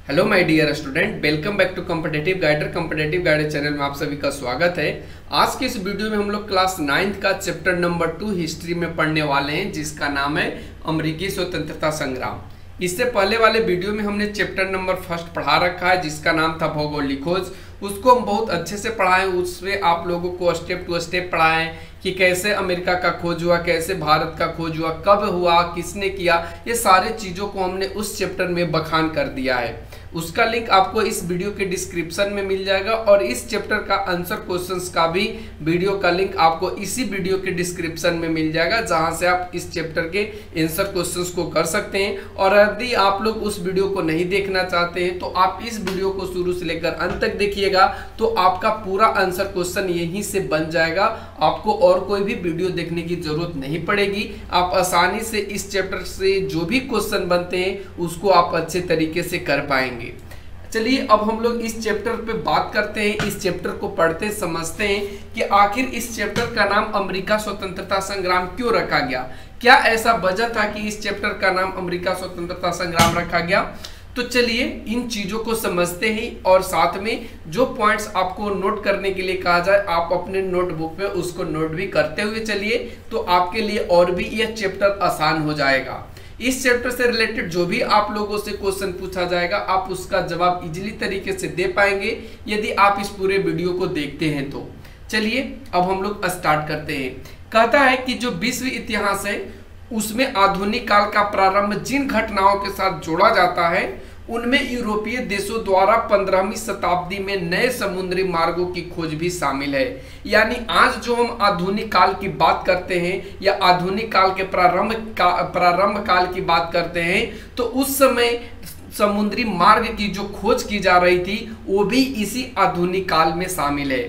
Hello my dear student, welcome back to competitive guider channel में आप सभी का स्वागत है। आज के इस वीडियो में हम लोग क्लास 9th का चैप्टर नंबर 2 हिस्ट्री में पढ़ने वाले हैं, जिसका नाम है अमेरिकी स्वतंत्रता संग्राम। इससे पहले वाले वीडियो में हमने चैप्टर नंबर 1 पढ़ा रखा है, जिसका नाम था भौगोलिक खोज। उसको हम बहुत अच्छे से पढ़ाएं, उसमें आप लोगों को स्टेप टू स्टेप पढ़ाएं कि कैसे अमेरिका का खोज हुआ, कैसे भारत का खोज हुआ, कब हुआ, किसने किया। ये सारे चीज़ों को हमने उस चैप्टर में बखान कर दिया है। उसका लिंक आपको इस वीडियो के डिस्क्रिप्शन में मिल जाएगा और इस चैप्टर का आंसर क्वेश्चंस का भी वीडियो का लिंक आपको इसी वीडियो के डिस्क्रिप्शन में मिल जाएगा, जहां से आप इस चैप्टर के आंसर क्वेश्चंस को कर सकते हैं। और यदि आप लोग उस वीडियो को नहीं देखना चाहते हैं तो आप इस वीडियो को शुरू से लेकर अंत तक देखिएगा, तो आपका पूरा आंसर क्वेश्चन यहीं से बन जाएगा। आपको और कोई भी वीडियो देखने की जरूरत नहीं पड़ेगी। आप आसानी से इस चैप्टर से जो भी क्वेश्चन बनते हैं उसको आप अच्छे तरीके से कर पाएंगे। चलिए अब हम लोग इस चैप्टर पे बात करते हैं, इस चैप्टर को पढ़ते समझते हैं कि आखिर इस चैप्टर का नाम अमेरिका स्वतंत्रता संग्राम क्यों रखा गया। क्या ऐसा वजह था कि इस चैप्टर का नाम अमेरिका स्वतंत्रता संग्राम रखा गया। तो चलिए इन चीजों को समझते हैं और साथ में जो पॉइंट्स आपको नोट करने के लिए कहा जाए आप अपने नोटबुक में उसको नोट भी करते हुए चलिए, तो आपके लिए और भी यह चैप्टर आसान हो जाएगा। इस चैप्टर से रिलेटेड जो भी आप लोगों से क्वेश्चन पूछा जाएगा आप उसका जवाब इजीली तरीके से दे पाएंगे यदि आप इस पूरे वीडियो को देखते हैं तो। चलिए अब हम लोग स्टार्ट करते हैं। कहता है कि जो विश्व इतिहास है उसमें आधुनिक काल का प्रारंभ जिन घटनाओं के साथ जोड़ा जाता है उनमें यूरोपीय देशों द्वारा 15वीं शताब्दी में नए समुद्री मार्गों की खोज भी शामिल है। यानी आज जो हम आधुनिक काल की बात करते हैं या आधुनिक काल के प्रारंभ काल की बात करते हैं, तो उस समय समुद्री मार्ग की जो खोज की जा रही थी वो भी इसी आधुनिक काल में शामिल है।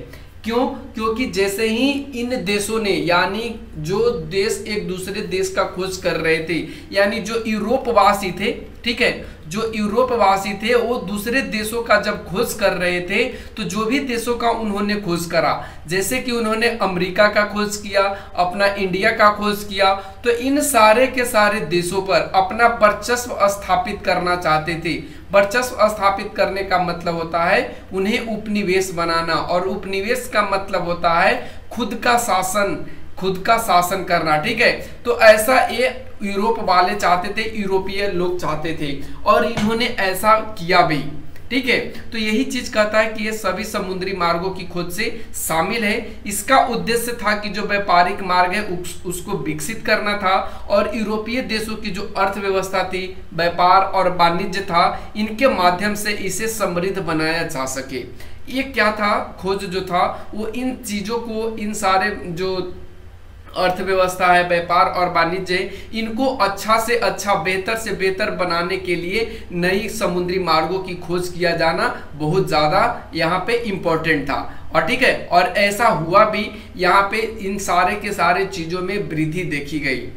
क्यों? क्योंकि जैसे ही इन देशों ने, यानी जो देश एक दूसरे देश का खोज कर रहे थे, यानी जो यूरोपवासी थे, ठीक है, जो यूरोपवासी थे वो दूसरे देशों का जब खोज कर रहे थे तो जो भी देशों का उन्होंने खोज करा, जैसे कि उन्होंने अमेरिका का खोज किया, अपना इंडिया का खोज किया, तो इन सारे के सारे देशों पर अपना वर्चस्व स्थापित करना चाहते थे। वर्चस्व स्थापित करने का मतलब होता है उन्हें उपनिवेश बनाना, और उपनिवेश का मतलब होता है खुद का शासन करना, ठीक है। तो ऐसा ये यूरोप वाले चाहते थे, यूरोपीय लोग चाहते थे और इन्होंने ऐसा किया भी, ठीक है। तो यही चीज कहता है कि ये सभी समुद्री मार्गों की खोज से शामिल है। इसका उद्देश्य था कि जो व्यापारिक मार्ग है उसको विकसित करना था और यूरोपीय देशों की जो अर्थव्यवस्था थी, व्यापार और वाणिज्य था, इनके माध्यम से इसे समृद्ध बनाया जा सके। ये क्या था, खोज जो था वो इन चीजों को, इन सारे जो अर्थव्यवस्था है, व्यापार और वाणिज्य, इनको अच्छा से अच्छा, बेहतर से बेहतर बनाने के लिए नई समुद्री मार्गों की खोज किया जाना बहुत ज्यादा यहाँ पे इम्पोर्टेंट था। और ठीक है, और ऐसा हुआ भी, यहाँ पे इन सारे के सारे चीजों में वृद्धि देखी गई।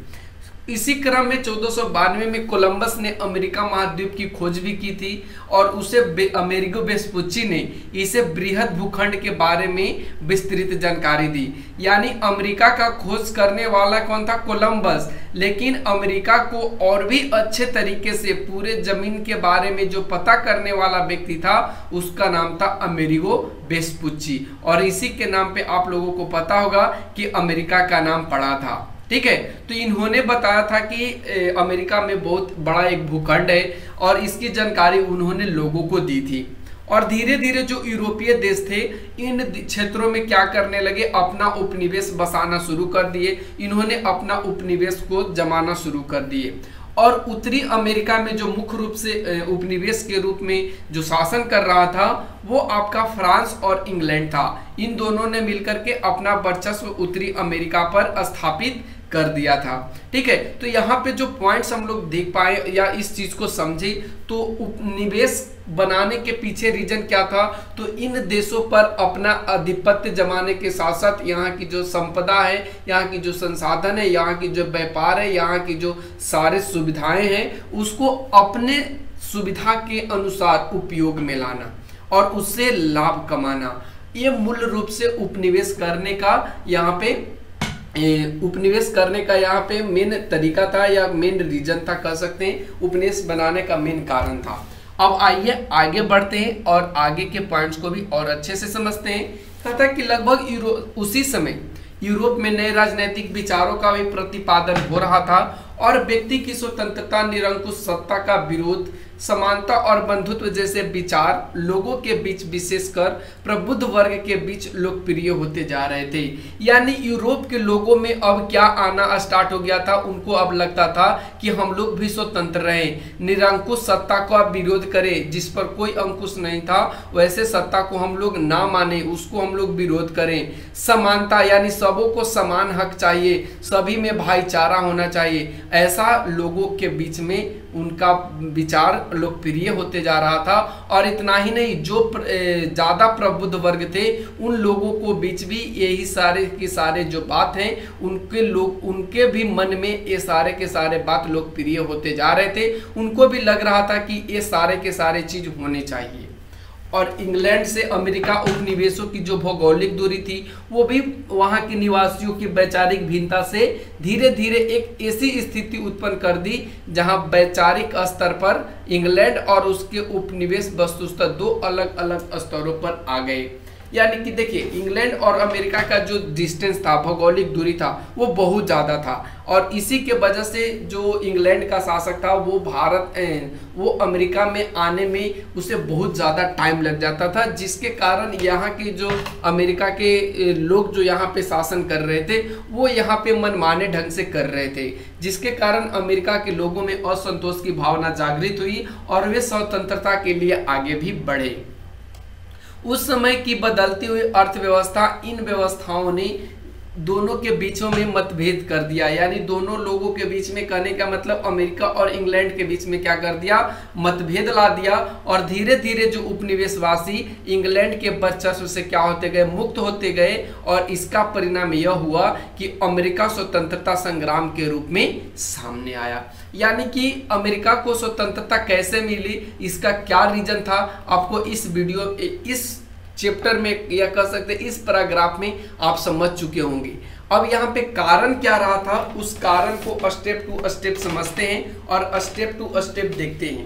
इसी क्रम में 1492 में कोलंबस ने अमेरिका महाद्वीप की खोज भी की थी और उसे अमेरिगो वेस्पुच्ची ने इसे बृहद भूखंड के बारे में विस्तृत जानकारी दी। यानी अमेरिका का खोज करने वाला कौन था? कोलंबस। लेकिन अमेरिका को और भी अच्छे तरीके से पूरे जमीन के बारे में जो पता करने वाला व्यक्ति था उसका नाम था अमेरिगो वेस्पुच्ची, और इसी के नाम पे आप लोगों को पता होगा कि अमेरिका का नाम पड़ा था, ठीक है। तो इन्होंने बताया था कि अमेरिका में बहुत बड़ा एक भूखंड है और इसकी जानकारी उन्होंने लोगों को दी थी। और धीरे धीरे जो यूरोपीय देश थे इन क्षेत्रों में क्या करने लगे, अपना उपनिवेश बसाना शुरू कर दिए। इन्होंने अपना उपनिवेश को जमाना शुरू कर दिए और उत्तरी अमेरिका में जो मुख्य रूप से उपनिवेश के रूप में जो शासन कर रहा था वो आपका फ्रांस और इंग्लैंड था। इन दोनों ने मिलकर के अपना वर्चस्व उत्तरी अमेरिका पर स्थापित कर दिया था, ठीक है। तो यहाँ पे जो पॉइंट्स हम लोग देख पाए या इस चीज को समझे, तो उपनिवेश बनाने के पीछे रीजन क्या था, तो इन देशों पर अपना आधिपत्य जमाने के साथ साथ यहाँ की जो संपदा है, यहाँ की जो संसाधन है, यहाँ की जो व्यापार है, यहाँ की जो सारे सुविधाएं हैं उसको अपने सुविधा के अनुसार उपयोग में लाना और उससे लाभ कमाना, ये मूल रूप से उपनिवेश करने का यहाँ पे मेन तरीका था या मेन रीजन था, कह सकते हैं उपनिवेश बनाने का मेन कारण था। अब आइए आगे बढ़ते हैं और आगे के पॉइंट्स को भी और अच्छे से समझते हैं। कहता है कि लगभग उसी समय यूरोप में नए राजनीतिक विचारों का भी प्रतिपादन हो रहा था और व्यक्ति की स्वतंत्रता, निरंकुश सत्ता का विरोध, समानता और बंधुत्व जैसे विचार लोगों के बीच, विशेषकर प्रबुद्ध वर्ग के बीच लोकप्रिय होते जा रहे थे। यानी यूरोप के लोगों में अब क्या आना स्टार्ट हो गया था, उनको अब लगता था कि हम लोग भी स्वतंत्र रहें, निरंकुश सत्ता का विरोध करें, जिस पर कोई अंकुश नहीं था वैसे सत्ता को हम लोग ना माने, उसको हम लोग विरोध करें। समानता यानी सबों को समान हक चाहिए, सभी में भाईचारा होना चाहिए, ऐसा लोगों के बीच में उनका विचार लोकप्रिय होते जा रहा था। और इतना ही नहीं, जो ज्यादा प्रबुद्ध वर्ग थे उन लोगों को बीच भी यही सारे के सारे जो बात हैं उनके भी मन में ये सारे के सारे बात लोकप्रिय होते जा रहे थे। उनको भी लग रहा था कि ये सारे के सारे चीज होने चाहिए। और इंग्लैंड से अमेरिका उपनिवेशों की जो भौगोलिक दूरी थी वो भी वहां के निवासियों की वैचारिक भिन्नता से धीरे धीरे एक ऐसी स्थिति उत्पन्न कर दी जहां वैचारिक स्तर पर इंग्लैंड और उसके उपनिवेश वस्तुतः दो अलग अलग स्तरों पर आ गए। यानी कि देखिए, इंग्लैंड और अमेरिका का जो डिस्टेंस था, भौगोलिक दूरी था, वो बहुत ज़्यादा था और इसी के वजह से जो इंग्लैंड का शासक था वो अमेरिका में आने में उसे बहुत ज़्यादा टाइम लग जाता था, जिसके कारण यहाँ के जो अमेरिका के लोग जो यहाँ पे शासन कर रहे थे वो यहाँ पे मनमाने ढंग से कर रहे थे, जिसके कारण अमेरिका के लोगों में असंतोष की भावना जागृत हुई और वे स्वतंत्रता के लिए आगे भी बढ़े। उस समय की बदलती हुई अर्थव्यवस्था, इन व्यवस्थाओं ने दोनों के बीचों में मतभेद कर दिया। यानी दोनों लोगों के बीच में, कहने का मतलब अमेरिका और इंग्लैंड के बीच में क्या कर दिया, मतभेद ला दिया। और धीरे धीरे जो उपनिवेशवासी इंग्लैंड के वर्चस्व से क्या होते गए, मुक्त होते गए। और इसका परिणाम यह हुआ कि अमेरिका स्वतंत्रता संग्राम के रूप में सामने आया। यानी कि अमेरिका को स्वतंत्रता कैसे मिली, इसका क्या रीजन था, आपको इस वीडियो, इस चैप्टर में या कह सकते इस पैराग्राफ में आप समझ चुके होंगे। अब यहाँ पे कारण क्या रहा था, उस कारण को स्टेप टू स्टेप समझते हैं और स्टेप टू स्टेप देखते हैं।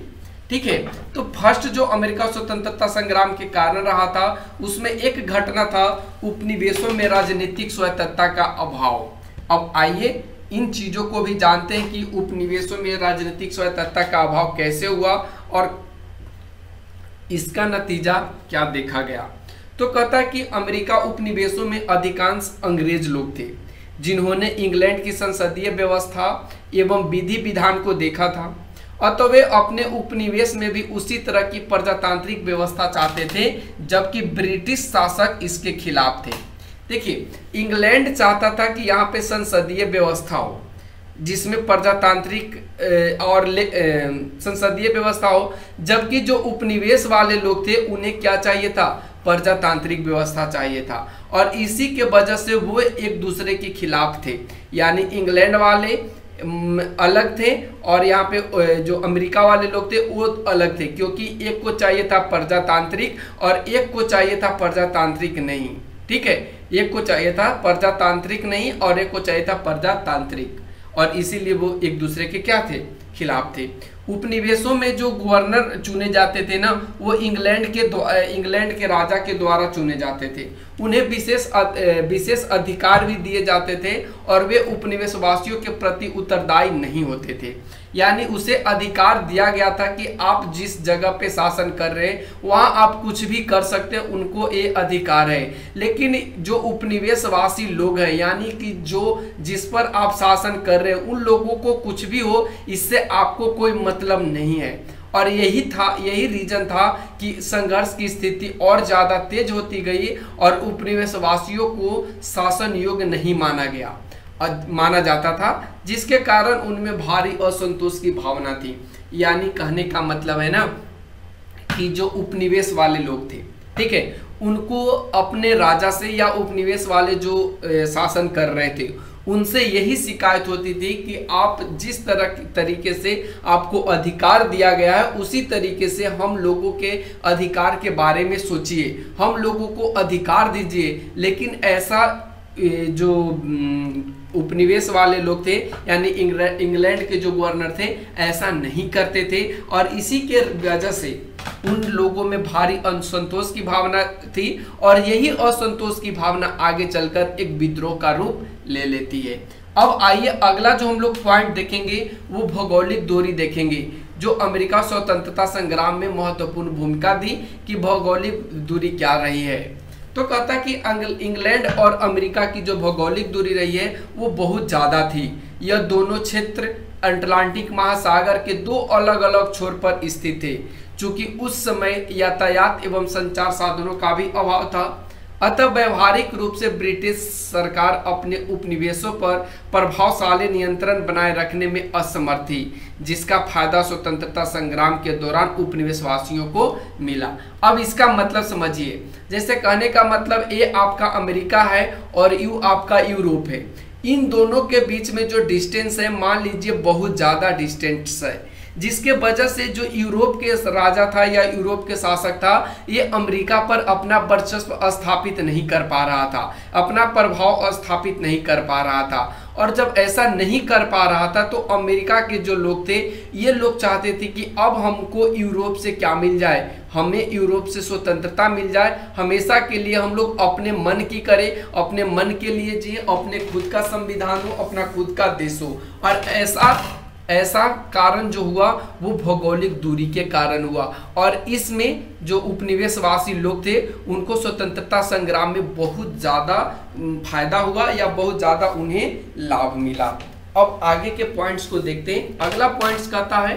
ठीक है, तो फर्स्ट जो अमेरिका स्वतंत्रता संग्राम के कारण रहा था, उसमें एक घटना था उपनिवेशों में राजनीतिक स्वायत्तता का अभाव। अब आइए इन चीजों को भी जानते हैं कि उपनिवेशों में राजनीतिक स्वायत्तता का अभाव कैसे हुआ और इसका नतीजा क्या देखा गया। तो कहता है कि अमेरिका उपनिवेशों में अधिकांश अंग्रेज लोग थे जिन्होंने इंग्लैंड की संसदीय व्यवस्था एवं विधि विधान को देखा था, अतः वे अपने उपनिवेश में भी उसी तरह की प्रजातांत्रिक व्यवस्था चाहते थे, जबकि ब्रिटिश शासक इसके खिलाफ थे। देखिए, इंग्लैंड चाहता था कि यहाँ पे संसदीय व्यवस्था हो जिसमें प्रजातांत्रिक और संसदीय व्यवस्था हो, जबकि जो उपनिवेश वाले लोग थे उन्हें क्या चाहिए था, प्रजातांत्रिक व्यवस्था चाहिए था। और इसी के वजह से वो एक दूसरे के खिलाफ थे। यानी इंग्लैंड वाले अलग थे और यहाँ पे जो अमेरिका वाले लोग थे वो अलग थे, क्योंकि एक को चाहिए था प्रजातांत्रिक और एक को चाहिए था प्रजातांत्रिक नहीं। ठीक है, एक को चाहिए था प्रजातांत्रिक नहीं और एक को चाहिए था प्रजातांत्रिक, और इसीलिए वो एक दूसरे के क्या थे, खिलाफ थे। उपनिवेशों में जो गवर्नर चुने जाते थे ना, वो इंग्लैंड के राजा के द्वारा चुने जाते थे। उन्हें विशेष अधिकार भी दिए जाते थे और वे उपनिवेशवासियों के प्रति उत्तरदायी नहीं होते थे। यानी उसे अधिकार दिया गया था कि आप जिस जगह पे शासन कर रहे हैं वहां आप कुछ भी कर सकते हैं, उनको ये अधिकार है। लेकिन जो उपनिवेशवासी लोग हैं, यानी कि जो जिस पर आप शासन कर रहे हैं, उन लोगों को कुछ भी हो इससे आपको कोई मतलब नहीं है। और यही रीजन था कि संघर्ष की स्थिति और ज्यादा तेज होती गई और उपनिवेशवासियों को शासन योग्य नहीं माना जाता था, जिसके कारण उनमें भारी असंतोष की भावना थी। यानी कहने का मतलब है ना कि जो उपनिवेश वाले लोग थे, ठीक है, उनको अपने राजा से या उपनिवेश वाले जो शासन कर रहे थे उनसे यही शिकायत होती थी कि आप जिस तरीके से आपको अधिकार दिया गया है उसी तरीके से हम लोगों के अधिकार के बारे में सोचिए, हम लोगों को अधिकार दीजिए। लेकिन ऐसा जो उपनिवेश वाले लोग थे यानी इंग्लैंड के जो गवर्नर थे ऐसा नहीं करते थे, और इसी के वजह से उन लोगों में भारी असंतोष की भावना थी, और यही असंतोष की भावना आगे चलकर एक विद्रोह का रूप ले लेती है। अब आइए अगला जो हम लोग पॉइंट देखेंगे वो भौगोलिक दूरी देखेंगे, जो अमेरिका स्वतंत्रता संग्राम में महत्वपूर्ण भूमिका दी कि भौगोलिक दूरी क्या रही है। तो कहता कि इंग्लैंड और अमेरिका की जो भौगोलिक दूरी रही है वो बहुत ज़्यादा थी। यह दोनों क्षेत्र अटलांटिक महासागर के दो अलग अलग छोर पर स्थित थे। चूंकि उस समय यातायात एवं संचार साधनों का भी अभाव था, अतः व्यवहारिक रूप से ब्रिटिश सरकार अपने उपनिवेशों पर प्रभावशाली नियंत्रण बनाए रखने में असमर्थ थी, जिसका फायदा स्वतंत्रता संग्राम के दौरान उपनिवेशवासियों को मिला। अब इसका मतलब समझिए, जैसे कहने का मतलब ए आपका अमेरिका है और यू आपका यूरोप है। इन दोनों के बीच में जो डिस्टेंस है मान लीजिए बहुत ज़्यादा डिस्टेंस है, जिसके वजह से जो यूरोप के राजा था या यूरोप के शासक था ये अमेरिका पर अपना वर्चस्व स्थापित नहीं कर पा रहा था, अपना प्रभाव स्थापित नहीं कर पा रहा था। और जब ऐसा नहीं कर पा रहा था तो अमेरिका के जो लोग थे ये लोग चाहते थे कि अब हमको यूरोप से क्या मिल जाए, हमें यूरोप से स्वतंत्रता मिल जाए, हमेशा के लिए हम लोग अपने मन की करें, अपने मन के लिए जिए, अपने खुद का संविधान हो, अपना खुद का देश हो। और ऐसा कारण जो हुआ वो भौगोलिक दूरी के कारण हुआ, और इसमें जो उपनिवेशवासी लोग थे उनको स्वतंत्रता संग्राम में बहुत ज़्यादा फायदा हुआ या बहुत ज़्यादा उन्हें लाभ मिला। अब आगे के पॉइंट्स को देखते हैं। अगला पॉइंट्स कहता है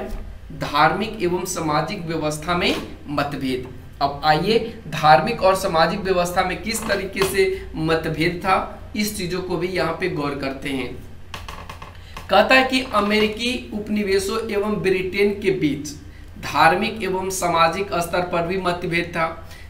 धार्मिक एवं सामाजिक व्यवस्था में मतभेद। अब आइए धार्मिक और सामाजिक व्यवस्था में किस तरीके से मतभेद था इस चीज़ों को भी यहाँ पे गौर करते हैं। कहता है कि अमेरिकी उपनिवेशों एवं ब्रिटेन के बीच धार्मिक एवं सामाजिक स्तर पर भी मतभेद था।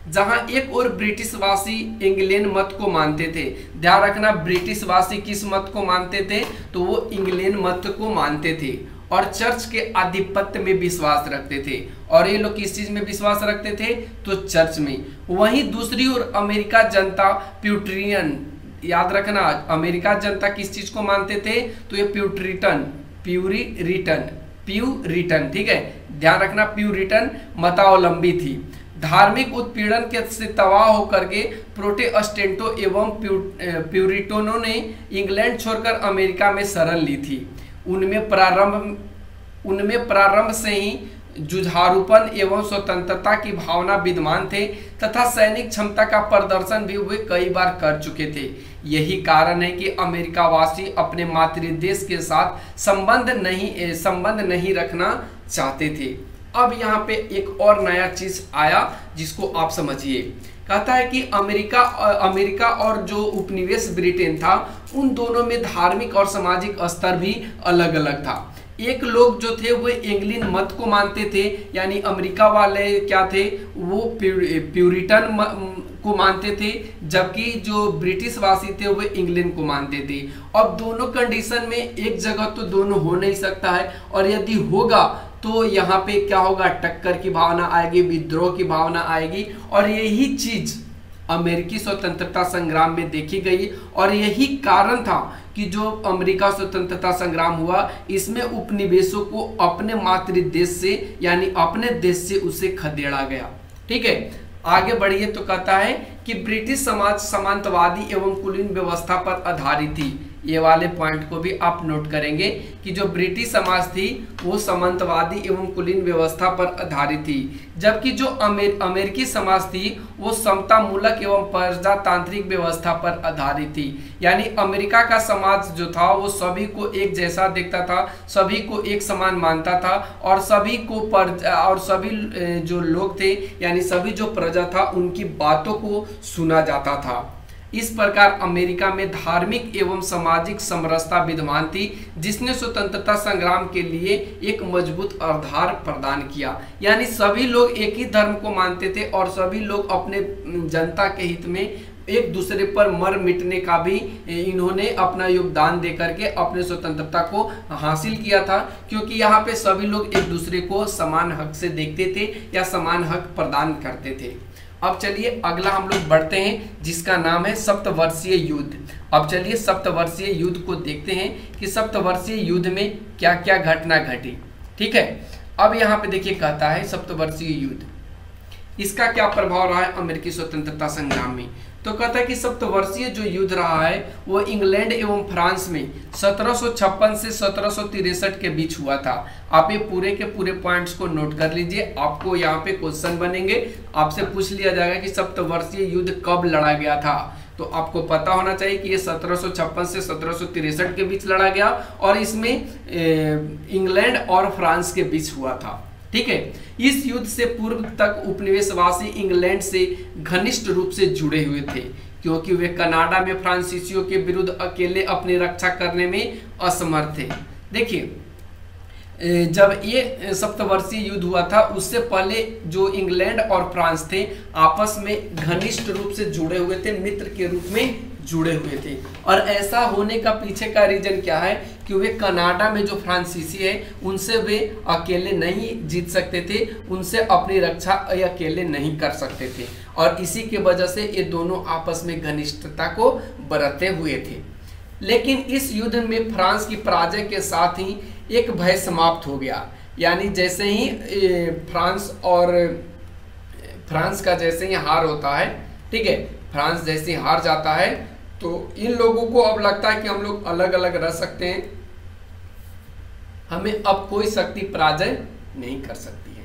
जहां एक और ब्रिटिशवासी इंग्लैंड मत को मानते थे, ध्यान रखना ब्रिटिशवासी किस मत को मानते थे, तो वो इंग्लैंड मत को मानते थे और चर्च के आधिपत्य में विश्वास रखते थे। और ये लोग किस चीज में विश्वास रखते थे, तो चर्च में। वहीं दूसरी ओर अमेरिका जनता प्यूरिटन, याद रखना अमेरिका जनता किस चीज को मानते थे, तो ये प्यूरिटन, ठीक है, ध्यान रखना प्यूरिटन मतावलंबी थी। धार्मिक उत्पीड़न के से तबाह होकर के प्रोटेस्टेंटों एवं प्यूरिटनों ने इंग्लैंड छोड़कर अमेरिका में शरण ली थी। उनमें प्रारंभ से ही जुझारूपन एवं स्वतंत्रता की भावना विद्यमान थे तथा सैनिक क्षमता का प्रदर्शन भी वे कई बार कर चुके थे। यही कारण है कि अमेरिकावासी अपने मातृदेश के साथ संबंध नहीं रखना चाहते थे। अब यहाँ पे एक और नया चीज आया जिसको आप समझिए। कहता है कि अमेरिका और जो उपनिवेश ब्रिटेन था उन दोनों में धार्मिक और सामाजिक स्तर भी अलग अलग था। एक लोग जो थे वो इंग्लैंड मत को मानते थे, यानी अमेरिका वाले क्या थे वो प्यूरिटन को मानते थे, जबकि जो ब्रिटिश वासी थे वो इंग्लैंड को मानते थे। अब दोनों कंडीशन में एक जगह तो दोनों हो नहीं सकता है, और यदि होगा तो यहाँ पे क्या होगा, टक्कर की भावना आएगी, विद्रोह की भावना आएगी। और यही चीज अमेरिकी स्वतंत्रता संग्राम में देखी गई, और यही कारण था कि जो अमेरिका स्वतंत्रता संग्राम हुआ इसमें उपनिवेशों को अपने मातृदेश से यानी अपने देश से उसे खदेड़ा गया। ठीक है, आगे बढ़िए तो कहता है कि ब्रिटिश समाज सामंतवादी एवं कुलीन व्यवस्था पर आधारित थी। ये वाले पॉइंट को भी आप नोट करेंगे कि जो ब्रिटिश समाज थी वो सामंतवादी एवं कुलीन व्यवस्था पर आधारित थी, जबकि जो अमेरिकी समाज थी वो समतामूलक एवं प्रजातांत्रिक व्यवस्था पर आधारित थी। यानी अमेरिका का समाज जो था वो सभी को एक जैसा देखता था, सभी को एक समान मानता था, और सभी जो लोग थे यानी सभी जो प्रजा था उनकी बातों को सुना जाता था। इस प्रकार अमेरिका में धार्मिक एवं सामाजिक समरसता विद्यमान थी, जिसने स्वतंत्रता संग्राम के लिए एक मजबूत आधार प्रदान किया। यानी सभी लोग एक ही धर्म को मानते थे और सभी लोग अपने जनता के हित में एक दूसरे पर मर मिटने का भी इन्होंने अपना योगदान दे करके अपने स्वतंत्रता को हासिल किया था, क्योंकि यहाँ पे सभी लोग एक दूसरे को समान हक से देखते थे या समान हक प्रदान करते थे। अब चलिए अगला हम लोग बढ़ते हैं, जिसका नाम है सप्तवर्षीय युद्ध। अब चलिए सप्तवर्षीय युद्ध को देखते हैं कि सप्तवर्षीय युद्ध में क्या क्या घटना घटी। ठीक है, अब यहाँ पे देखिए कहता है सप्तवर्षीय युद्ध, इसका क्या प्रभाव रहा है अमेरिकी स्वतंत्रता संग्राम में। तो कहता है कि सप्तवर्षीय जो युद्ध रहा है वो इंग्लैंड एवं फ्रांस में 1756 से 1763 के बीच हुआ था। आप ये पूरे के पूरे पॉइंट्स को नोट कर लीजिए, आपको यहाँ पे क्वेश्चन बनेंगे, आपसे पूछ लिया जाएगा कि सप्तवर्षीय युद्ध कब लड़ा गया था। तो आपको पता होना चाहिए कि ये 1756 से 1763 के बीच लड़ा गया और इसमें इंग्लैंड और फ्रांस के बीच हुआ था। ठीक है, इस युद्ध से पूर्व तक उपनिवेशवासी इंग्लैंड से घनिष्ठ रूप से जुड़े हुए थे, क्योंकि वे कनाडा में फ्रांसीसियों के विरुद्ध अकेले अपनी रक्षा करने में असमर्थ थे। देखिए, जब ये सप्तवर्षीय युद्ध हुआ था उससे पहले जो इंग्लैंड और फ्रांस थे आपस में घनिष्ठ रूप से जुड़े हुए थे, मित्र के रूप में जुड़े हुए थे। और ऐसा होने का पीछे का रीजन क्या है कि वे कनाडा में जो फ्रांसीसी है उनसे वे अकेले नहीं जीत सकते थे, उनसे अपनी रक्षा अकेले नहीं कर सकते थे, और इसी के वजह से ये दोनों आपस में घनिष्ठता को बरते हुए थे। लेकिन इस युद्ध में फ्रांस की पराजय के साथ ही एक भय समाप्त हो गया। यानी जैसे ही फ्रांस का जैसे ही हार होता है, ठीक है, फ्रांस जैसे ही हार जाता है तो इन लोगों को अब लगता है कि हम लोग अलग अलग रह सकते हैं, हमें अब कोई शक्ति पराजय नहीं कर सकती है।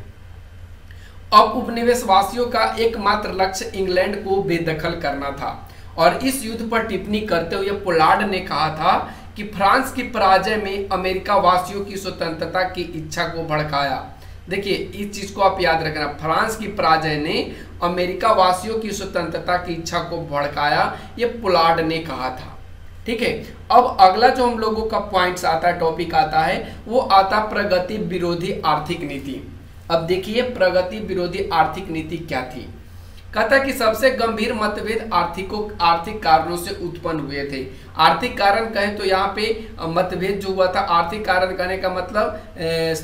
अब उपनिवेशवासियों का एकमात्र लक्ष्य इंग्लैंड को बेदखल करना था, और इस युद्ध पर टिप्पणी करते हुए पोलार्ड ने कहा था कि फ्रांस की पराजय में अमेरिका वासियों की स्वतंत्रता की इच्छा को भड़काया। देखिए, इस चीज को आप याद रखना, फ्रांस की पराजय ने अमेरिका वासियों की स्वतंत्रता की इच्छा को भड़काया, ये पोलार्ड ने कहा था। ठीक है, अब अगला जो हम लोगों का पॉइंट्स आता है, टॉपिक आता है, वो आता प्रगति विरोधी आर्थिक नीति। अब देखिए प्रगति विरोधी आर्थिक नीति क्या थी। कहता कि सबसे गंभीर मतभेद आर्थिक कारणों से उत्पन्न हुए थे। आर्थिक कारण कहें तो यहाँ पे मतभेद जो हुआ था, आर्थिक कारण कहने का मतलब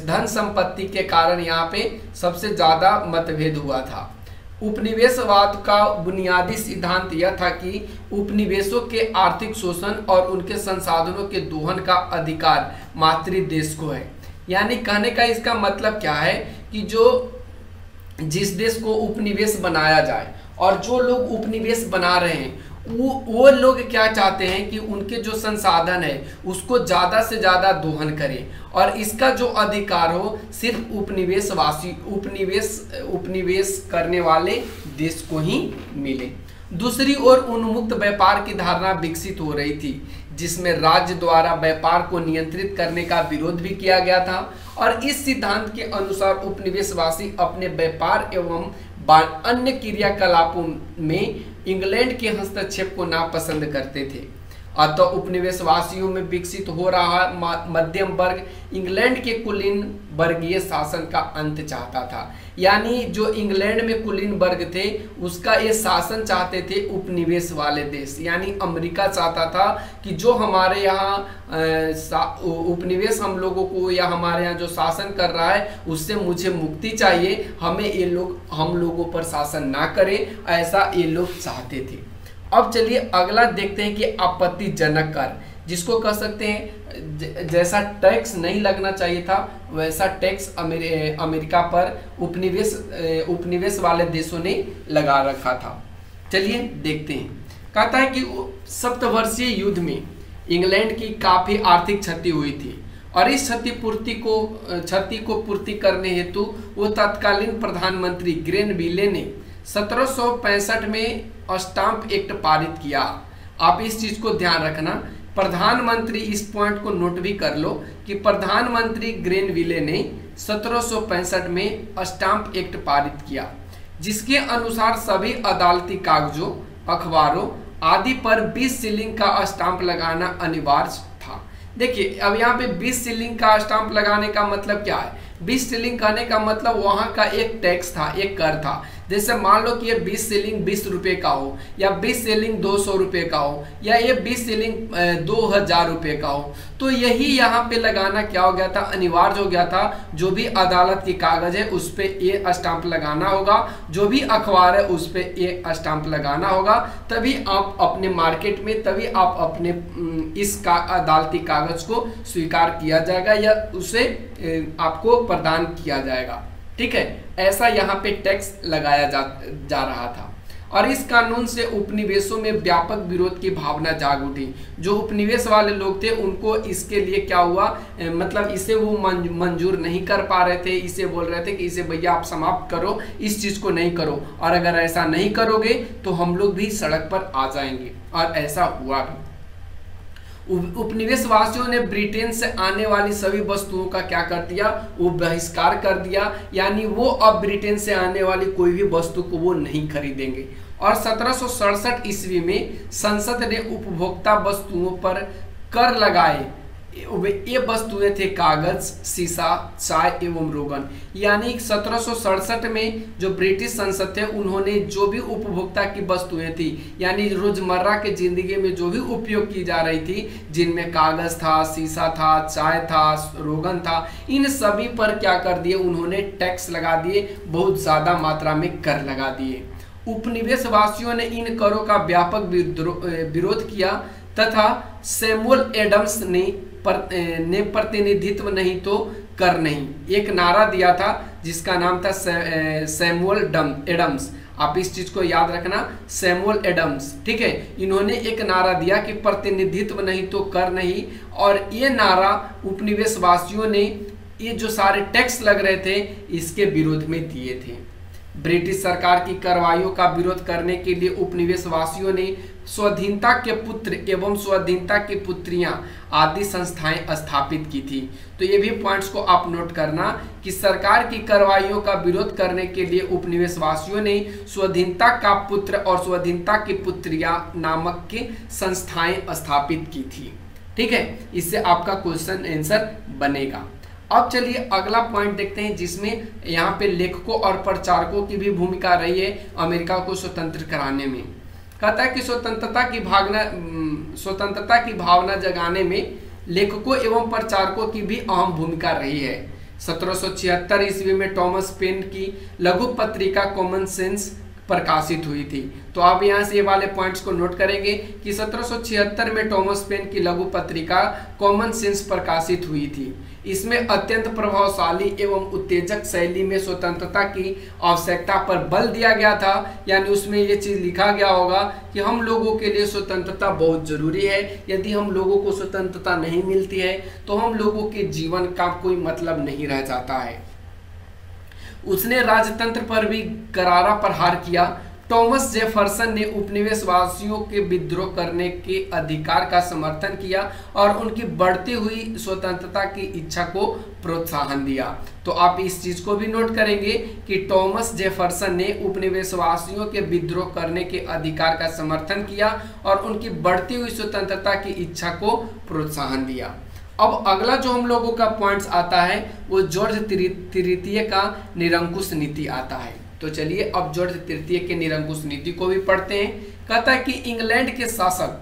धन संपत्ति के कारण यहाँ पे सबसे ज्यादा मतभेद हुआ था। उपनिवेशवाद का बुनियादी सिद्धांत यह था कि उपनिवेशों के आर्थिक शोषण और उनके संसाधनों के दोहन का अधिकार मातृ देश को है। यानी कहने का इसका मतलब क्या है कि जिस देश को उपनिवेश बनाया जाए और जो लोग उपनिवेश बना रहे हैं वो लोग क्या चाहते हैं कि उनके जो संसाधन है उसको ज़्यादा से ज़्यादा दोहन करें, और इसका जो अधिकार हो सिर्फ उपनिवेश करने वाले देश को ही मिले। दूसरी ओर उन्मुक्त व्यापार की धारणा विकसित हो रही थी, जिसमें राज्य द्वारा व्यापार को नियंत्रित करने का विरोध भी किया गया था, और इस सिद्धांत के अनुसार उपनिवेशवासी अपने व्यापार एवं अन्य क्रियाकलापों में इंग्लैंड के हस्तक्षेप को नापसंद करते थे। अतः उपनिवेशवासियों में विकसित हो रहा मध्यम वर्ग इंग्लैंड के कुलीन वर्गीय शासन का अंत चाहता था। यानी जो इंग्लैंड में कुलीन वर्ग थे उसका ये शासन चाहते थे उपनिवेश वाले देश, यानी अमेरिका चाहता था कि जो हमारे यहाँ उपनिवेश हम लोगों को या हमारे यहाँ जो शासन कर रहा है उससे मुझे मुक्ति चाहिए, हमें ये लोग हम लोगों पर शासन ना करें, ऐसा ये लोग चाहते थे। अब चलिए अगला देखते हैं कि आपत्तिजनक कर, जिसको कह सकते हैं जैसा टैक्स नहीं लगना चाहिए था वैसा टैक्स अमेरिका पर उपनिवेश वाले देशों ने लगा रखा था। चलिए देखते हैं। कहता है कि सप्तवर्षीय युद्ध में इंग्लैंड की काफी आर्थिक क्षति हुई थी, और इस क्षति को पूर्ति करने हेतु वो तत्कालीन प्रधानमंत्री ग्रेनविले ने 1765 में स्टाम्प एक्ट पारित किया। आप इस चीज को ध्यान रखना, प्रधानमंत्री, इस पॉइंट को नोट भी कर लो कि प्रधानमंत्री ग्रेनविले ने 1765 में स्टाम्प एक्ट पारित किया, जिसके अनुसार सभी अदालती कागजों, अखबारों आदि पर 20 शिलिंग का स्टाम्प लगाना अनिवार्य था। देखिए अब यहाँ पे 20 शिलिंग का स्टाम्प लगाने का मतलब क्या है, 20 शिलिंग कहने का मतलब वहां का एक टैक्स था, एक कर था। जैसे मान लो कि ये 20 शिलिंग 20 रुपए का हो, या 20 शिलिंग 200 रुपए का हो, या ये 20 शिलिंग 2000 रुपए का हो, तो यही यहाँ पे लगाना क्या हो गया था, अनिवार्य हो गया था। जो भी अदालत की कागज है उस पे ये स्टाम्प लगाना होगा, जो भी अखबार है उस पे ये स्टाम्प लगाना होगा, तभी आप अपने मार्केट में, तभी आप अपने इस अदालती कागज को स्वीकार किया जाएगा या उसे आपको प्रदान किया जाएगा। ठीक है, ऐसा यहाँ पे टैक्स लगाया जा रहा था। और इस कानून से उपनिवेशों में व्यापक विरोध की भावना जाग उठी। जो उपनिवेश वाले लोग थे उनको इसके लिए क्या हुआ, मतलब इसे वो मंजूर नहीं कर पा रहे थे। इसे बोल रहे थे कि इसे भैया आप समाप्त करो, इस चीज को नहीं करो, और अगर ऐसा नहीं करोगे तो हम लोग भी सड़क पर आ जाएंगे। और ऐसा हुआ भी। उपनिवेशवासियों ने ब्रिटेन से आने वाली सभी वस्तुओं का क्या कर दिया, वो बहिष्कार कर दिया। यानी वो अब ब्रिटेन से आने वाली कोई भी वस्तु को वो नहीं खरीदेंगे। और 1767 ईस्वी में संसद ने उपभोक्ता वस्तुओं पर कर लगाए। ये वस्तुएं थे कागज, शीशा, चाय एवं रोगन। यानी 1767 में जो ब्रिटिश संसद थे उन्होंने जो भी उपभोक्ता की वस्तुएं थी, यानी रोजमर्रा के जिंदगी में जो भी उपयोग की जा रही थी, जिनमें कागज था, शीशा था, चाय था, रोगन था, इन सभी पर क्या कर दिए, उन्होंने टैक्स लगा दिए, बहुत ज्यादा मात्रा में कर लगा दिए। उपनिवेशवासियों ने इन करों का व्यापक विरोध किया तथा सैमुअल एडम्स ने प्रतिनिधित्व नहीं तो कर नहीं, एक नारा दिया था जिसका नाम था सैमुअल एडम्स। आप इस चीज को याद रखना, सैमुअल एडम्स। ठीक है, इन्होंने एक नारा दिया कि प्रतिनिधित्व नहीं तो कर नहीं, और ये नारा उपनिवेशवासियों ने ये जो सारे टैक्स लग रहे थे इसके विरोध में दिए थे। ब्रिटिश सरकार की कार्रवाइयों का विरोध करने के लिए उपनिवेशवासियों ने स्वाधीनता के पुत्र एवं स्वाधीनता की पुत्रियां आदि संस्थाएं स्थापित की थी। तो ये भी पॉइंट्स को आप नोट करना कि सरकार की कार्रवाइयों का विरोध करने के लिए उपनिवेशवासियों ने स्वाधीनता का पुत्र और स्वाधीनता की पुत्रियां नामक के संस्थाएं स्थापित की थी। ठीक है, इससे आपका क्वेश्चन आंसर बनेगा। अब चलिए अगला पॉइंट देखते हैं, जिसमें यहाँ पे लेखकों और प्रचारकों की भी भूमिका रही है अमेरिका को स्वतंत्र कराने में। कहता है कि स्वतंत्रता की भावना जगाने में लेखकों एवं प्रचारकों की भी अहम भूमिका रही है। 1776 ईस्वी में टॉमस पेन की लघु पत्रिका कॉमन सेंस प्रकाशित हुई थी। तो आप यहाँ से ये वाले पॉइंट्स को नोट करेंगे कि 1776 में टॉमस पेन की लघु पत्रिका कॉमन सेंस प्रकाशित हुई थी। इसमें अत्यंत प्रभावशाली एवं उत्तेजक शैली में स्वतंत्रता की आवश्यकता पर बल दिया गया था। यानी उसमें ये चीज लिखा गया होगा कि हम लोगों के लिए स्वतंत्रता बहुत जरूरी है। यदि हम लोगों को स्वतंत्रता नहीं मिलती है तो हम लोगों के जीवन का कोई मतलब नहीं रह जाता है। उसने राजतंत्र पर भी करारा प्रहार किया। टॉमस जेफरसन ने उपनिवेशवासियों के विद्रोह करने के अधिकार का समर्थन किया और उनकी बढ़ती हुई स्वतंत्रता की इच्छा को प्रोत्साहन दिया। तो आप इस चीज को भी नोट करेंगे कि टॉमस जेफरसन ने उपनिवेशवासियों के विद्रोह करने के अधिकार का समर्थन किया और उनकी बढ़ती हुई स्वतंत्रता की इच्छा को प्रोत्साहन दिया। अब अगला जो हम लोगों का पॉइंट्स आता है वो जॉर्ज तृतीय का निरंकुश नीति आता है। तो चलिए अब जॉर्ज तृतीय के निरंकुश नीति को भी पढ़ते हैं। कहता है कि इंग्लैंड के शासक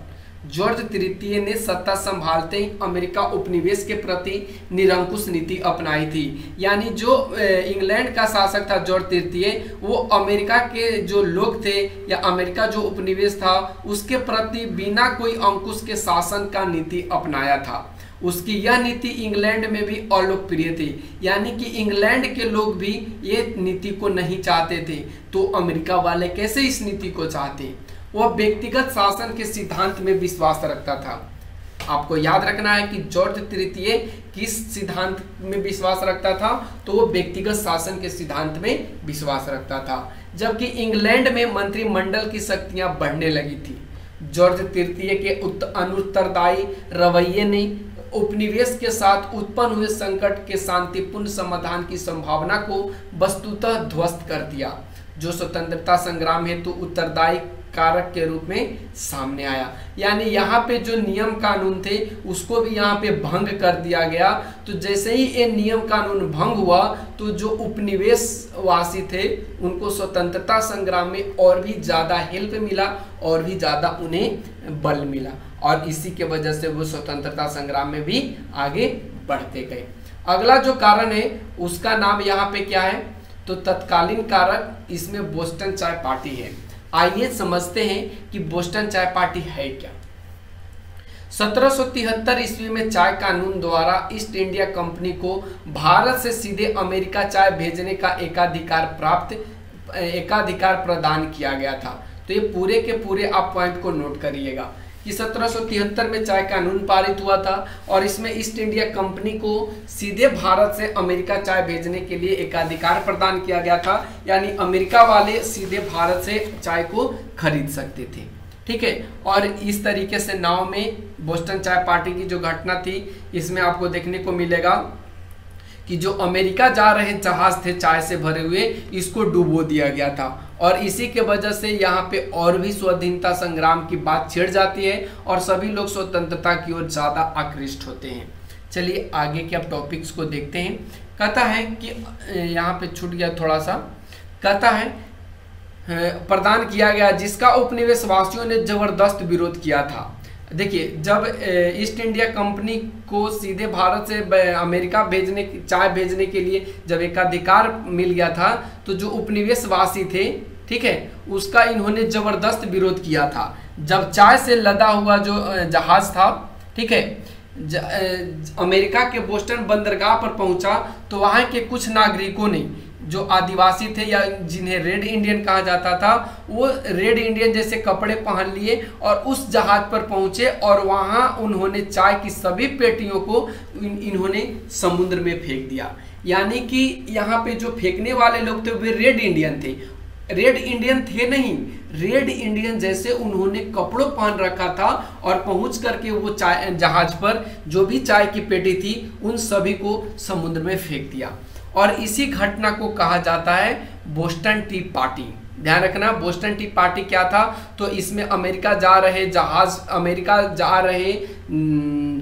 जॉर्ज तृतीय ने सत्ता संभालते ही अमेरिका उपनिवेश के प्रति निरंकुश नीति अपनाई थी। यानी जो इंग्लैंड का शासक था जॉर्ज तृतीय, वो अमेरिका के जो लोग थे या अमेरिका जो उपनिवेश था उसके प्रति बिना कोई अंकुश के शासन का नीति अपनाया था। उसकी यह नीति इंग्लैंड में भी अलोकप्रिय थी। यानी कि इंग्लैंड के लोग भी ये नीति को नहीं चाहते थे, तो अमेरिका वाले कैसे इस नीति को चाहते? वह व्यक्तिगत शासन के सिद्धांत में विश्वास रखता था। आपको याद रखना है कि जॉर्ज तृतीय किस सिद्धांत में विश्वास रखता था, तो वो व्यक्तिगत शासन के सिद्धांत में विश्वास रखता था। जबकि इंग्लैंड में मंत्रिमंडल की शक्तियां बढ़ने लगी थी। जॉर्ज तृतीय के अनुत्तरदायी रवैये ने उपनिवेश के साथ उत्पन्न हुए संकट के शांतिपूर्ण समाधान की संभावना को वस्तुतः ध्वस्त कर दिया। जो स्वतंत्रता संग्राम हेतु उत्तरदायी कारक के रूप में सामने आया। यानी यहाँ पे जो नियम कानून थे उसको भी यहाँ पे भंग कर दिया गया। तो जैसे ही ये नियम कानून भंग हुआ तो जो उपनिवेशवासी थे उनको स्वतंत्रता संग्राम में और भी ज़्यादा हेल्प मिला और भी ज़्यादा उन्हें बल मिला, और इसी के वजह से वो स्वतंत्रता संग्राम में भी आगे बढ़ते गए। अगला जो कारण है उसका नाम यहाँ पे क्या है, तो तत्कालीन कारक, इसमें बोस्टन चाय पार्टी है। आइए समझते हैं कि बोस्टन चाय पार्टी है क्या। 1773 ईस्वी में चाय कानून द्वारा ईस्ट इंडिया कंपनी को भारत से सीधे अमेरिका चाय भेजने का एकाधिकार प्रदान किया गया था। तो ये पूरे के पूरे आप पॉइंट को नोट करिएगा कि 1773 में चाय कानून पारित हुआ था और इसमें ईस्ट इंडिया कंपनी को सीधे भारत से अमेरिका चाय भेजने के लिए एकाधिकार प्रदान किया गया था। यानी अमेरिका वाले सीधे भारत से चाय को खरीद सकते थे, ठीक है। और इस तरीके से नाव में बोस्टन चाय पार्टी की जो घटना थी इसमें आपको देखने को मिलेगा कि जो अमेरिका जा रहे जहाज थे चाय से भरे हुए, इसको डुबो दिया गया था। और इसी के वजह से यहाँ पे और भी स्वाधीनता संग्राम की बात छिड़ जाती है और सभी लोग स्वतंत्रता की ओर ज़्यादा आकृष्ट होते हैं। चलिए आगे के अब टॉपिक्स को देखते हैं। कहता है कि यहाँ पे छूट गया थोड़ा सा, कहता है प्रदान किया गया जिसका उपनिवेशवासियों ने जबरदस्त विरोध किया था। देखिए, जब ईस्ट इंडिया कंपनी को सीधे भारत से अमेरिका चाय भेजने के लिए जब एकाधिकार मिल गया था तो जो उपनिवेशवासी थे, ठीक है, उसका इन्होंने जबरदस्त विरोध किया था। जब चाय से लदा हुआ जो जहाज था, ठीक है, अमेरिका के बोस्टन बंदरगाह पर पहुंचा तो वहां के कुछ नागरिकों ने, जो आदिवासी थे या जिन्हें रेड इंडियन कहा जाता था, वो रेड इंडियन जैसे कपड़े पहन लिए और उस जहाज पर पहुंचे और वहां उन्होंने चाय की सभी पेटियों को इन्होंने समुद्र में फेंक दिया। यानी कि यहाँ पे जो फेंकने वाले लोग थे वे रेड इंडियन थे, रेड इंडियन थे नहीं, रेड इंडियन जैसे उन्होंने कपड़ों पहन रखा था और पहुंच करके वो चाय जहाज पर जो भी चाय की पेटी थी उन सभी को समुद्र में फेंक दिया। और इसी घटना को कहा जाता है बोस्टन टी पार्टी। ध्यान रखना, बोस्टन टी पार्टी क्या था, तो इसमें अमेरिका जा रहे